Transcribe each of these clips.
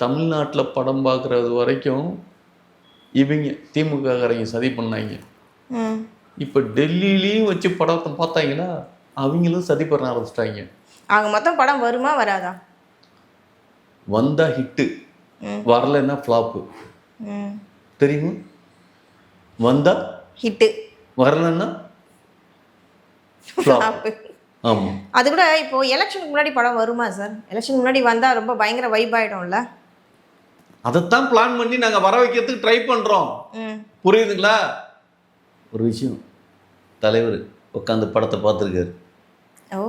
தமிழ்நாட்டில் படம் பார்க்குறது வரைக்கும் இவங்க திமுககாரங்க சதி பண்ணாங்க. இப்போ டெல்லியிலையும் வச்சு படத்தை பார்த்தாங்களா, அவங்களும் சதி பண்ண ஆரம்பிச்சிட்டாங்க. அவங்க மொத்தம் படம் வருமா வராதா? வந்தா ஹிட்டு, வரலைன்னா ஃப்ளாப்பு. தெரியுமா? வந்தா ஹிட்டு, வரலன்னா ஃப்ளாப். ஆமாம். அது கூட இப்போ எலெக்ஷனுக்கு முன்னாடி படம் வருமா சார்? எலெக்ஷனுக்கு முன்னாடி வந்தால் ரொம்ப பயங்கர வைப் ஆகிடும்ல. அதைத்தான் பிளான் பண்ணி நாங்கள் வர வைக்கிறதுக்கு ட்ரை பண்ணுறோம். புரியுதுங்களா? ஒரு விஷயம், தலைவர் உட்காந்து படத்தை பார்த்துருக்காரு. ஓ,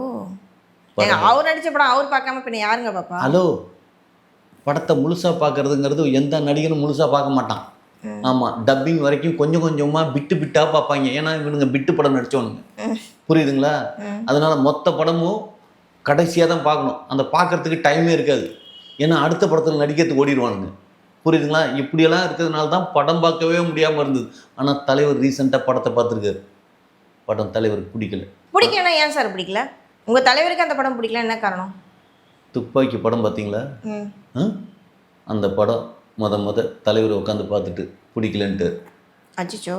அவர் நடித்த படம் அவர் பார்க்காம பின்ன யாருங்க பாப்பா? ஹலோ, படத்தை முழுசாக பார்க்கறதுங்கிறது எந்த நடிகனும் முழுசாக பார்க்க மாட்டான். ஆமாம், டப்பிங் வரைக்கும் கொஞ்சம் கொஞ்சமாக பிட்டு பிட்டாக பார்ப்பாங்க. ஏன்னா இவனுங்க பிட்டு படம் நடித்தவனுங்க. புரியுதுங்களா? அதனால மொத்த படமும் கடைசியாக தான் பார்க்கணும். அந்த பார்க்கறதுக்கு டைமே இருக்காது. ஏன்னா அடுத்த படத்தில் நடிக்கிறதுக்கு ஓடிடுவானுங்க. புரியுதுங்களா? இப்படியெல்லாம் இருக்கிறதுனால தான் படம் பார்க்கவே முடியாமல் இருந்தது. ஆனால் தலைவர் ரீசெண்டாக படத்தை பார்த்துருக்காரு. படம் தலைவருக்கு பிடிக்கலன்னா ஏன் சார் பிடிக்கல? உங்கள் தலைவருக்கு அந்த படம் பிடிக்கல, என்ன காரணம்? துப்பாக்கி படம் பார்த்தீங்களா? அந்த படம் முத தலைவர் உட்காந்து பார்த்துட்டு பிடிக்கலன்ட்டு. அச்சிச்சோ.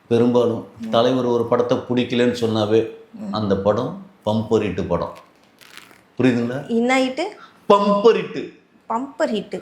பெரும்பாலும் தலைவர் ஒரு படத்தை பிடிக்கலன்னு சொன்னாவே அந்த படம் பம்பர் ஹிட்டு படம். புரியுதுங்களா? என்ன hit? Bumper hit. Bumper hit.